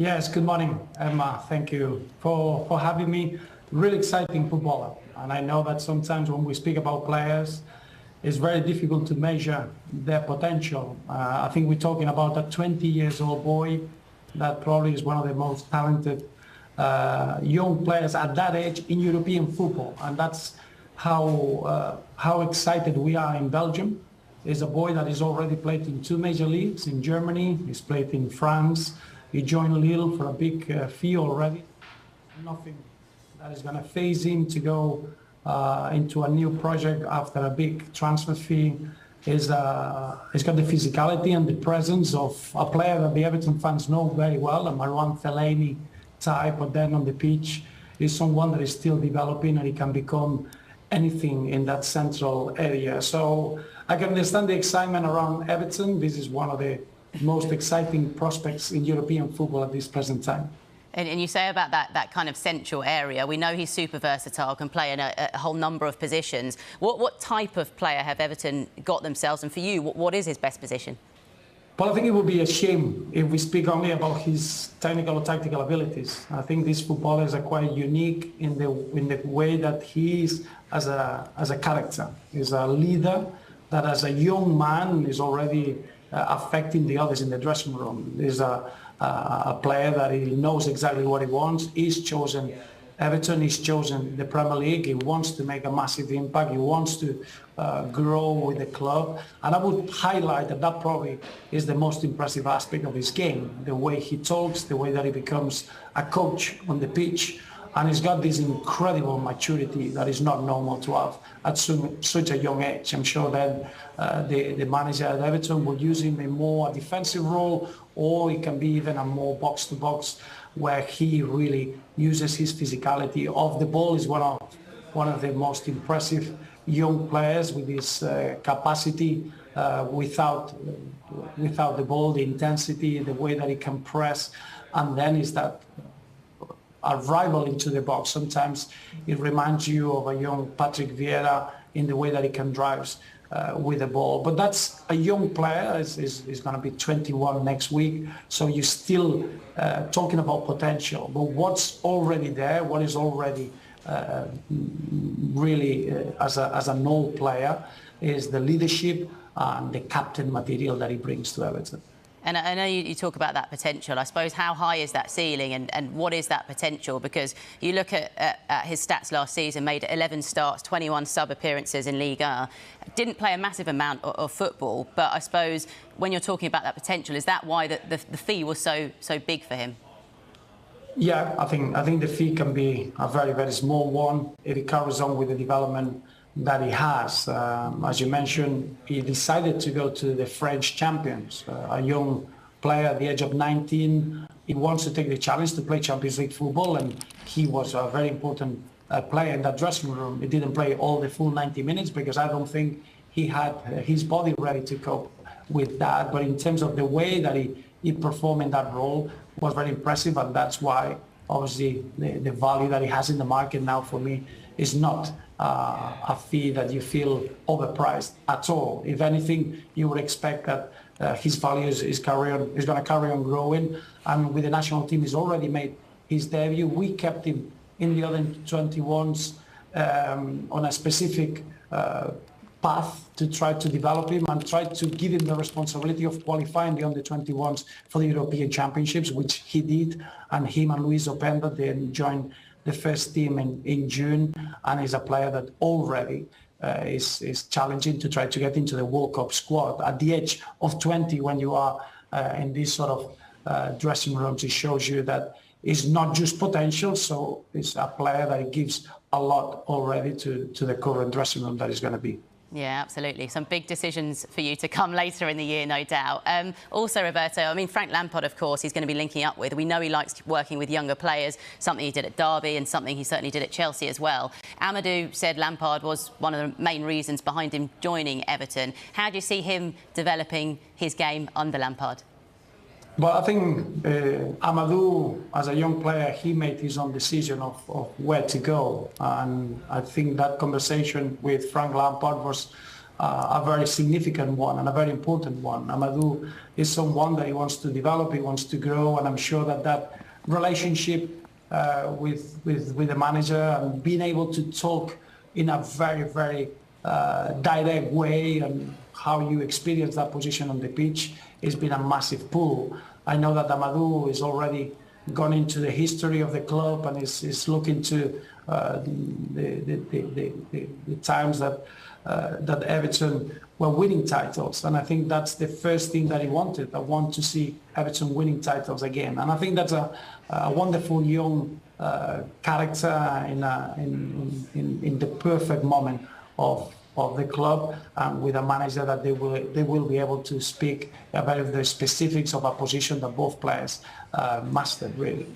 Yes, good morning, Emma. Thank you for having me. Really exciting footballer. And I know that sometimes when we speak about players, it's very difficult to measure their potential. I think we're talking about a 20 years old boy that probably is one of the most talented young players at that age in European football. And that's how excited we are in Belgium. He's a boy that has already played in two major leagues in Germany. He's played in France. He joined Lille for a big fee already. Nothing that is going to phase him to go into a new project after a big transfer fee. He's got the physicality and the presence of a player that the Everton fans know very well, a Marwan Fellaini type, but then on the pitch is someone that is still developing and he can become anything in that central area. So I can understand the excitement around Everton. This is one of the most exciting prospects in European football at this present time. And you say about that kind of central area, we know he's super versatile, can play in a whole number of positions. What type of player have Everton got themselves? And for you, what is his best position? Well, I think it would be a shame if we speak only about his technical or tactical abilities. I think these footballers are quite unique in the way that he is as a character. He's a leader that as a young man is already affecting the others in the dressing room. He's a player that he knows exactly what he wants. He's chosen Everton, he's chosen the Premier League. He wants to make a massive impact. He wants to grow with the club. And I would highlight that probably is the most impressive aspect of his game, the way he talks, the way that he becomes a coach on the pitch. And he's got this incredible maturity that is not normal to have at such a young age. I'm sure that the manager at Everton will use him in more a defensive role, or it can be even a more box-to-box where he really uses his physicality. Off the ball is one of the most impressive young players with his capacity without the ball, the intensity, the way that he can press, and then is that arrival into the box. Sometimes it reminds you of a young Patrick Vieira in the way that he can drive with the ball. But that's a young player. He's going to be 21 next week. So you're still talking about potential. But what's already there, what is already really as an old player is the leadership and the captain material that he brings to Everton. And I know you talk about that potential. I suppose how high is that ceiling and what is that potential? Because you look at his stats last season, made 11 starts, 21 sub-appearances in Ligue 1. Didn't play a massive amount of football, but I suppose when you're talking about that potential, is that why the fee was so big for him? Yeah, I think the fee can be a very, very small one if he carries on with the development that he has. As you mentioned, he decided to go to the French champions. A young player at the age of 19, he wants to take the challenge to play Champions League football, and he was a very important player in that dressing room. He didn't play all the full 90 minutes because I don't think he had his body ready to cope with that. But in terms of the way that he performed in that role was very impressive, and that's why obviously the value that he has in the market now for me is not a fee that you feel overpriced at all. If anything, you would expect that his value is going to carry on growing. And with the national team, he's already made his debut. We kept him in the other 21s on a specific path to try to develop him and try to give him the responsibility of qualifying the under 21s for the European Championships, which he did. And him and Luis Openda then joined the first team in June, and is a player that already is challenging to try to get into the World Cup squad. At the age of 20, when you are in these sort of dressing rooms, it shows you that it's not just potential, so it's a player that gives a lot already to the current dressing room that is going to be. Yeah, absolutely. Some big decisions for you to come later in the year, no doubt. Also, Roberto, I mean, Frank Lampard, of course, he's going to be linking up with. We know he likes working with younger players, something he did at Derby and something he certainly did at Chelsea as well. Amadou said Lampard was one of the main reasons behind him joining Everton. How do you see him developing his game under Lampard? Well, I think Amadou, as a young player, he made his own decision of where to go. And I think that conversation with Frank Lampard was a very significant one and a very important one. Amadou is someone that he wants to develop, he wants to grow, and I'm sure that relationship with the manager and being able to talk in a very, very direct way and how you experience that position on the pitch has been a massive pull. I know that Amadou is already gone into the history of the club and is looking to the times that Everton were winning titles, and I think that's the first thing that he wanted. I want to see Everton winning titles again, and I think that's a wonderful young character in the perfect moment of the club, and with a manager that they will be able to speak about the specifics of a position that both players mastered really.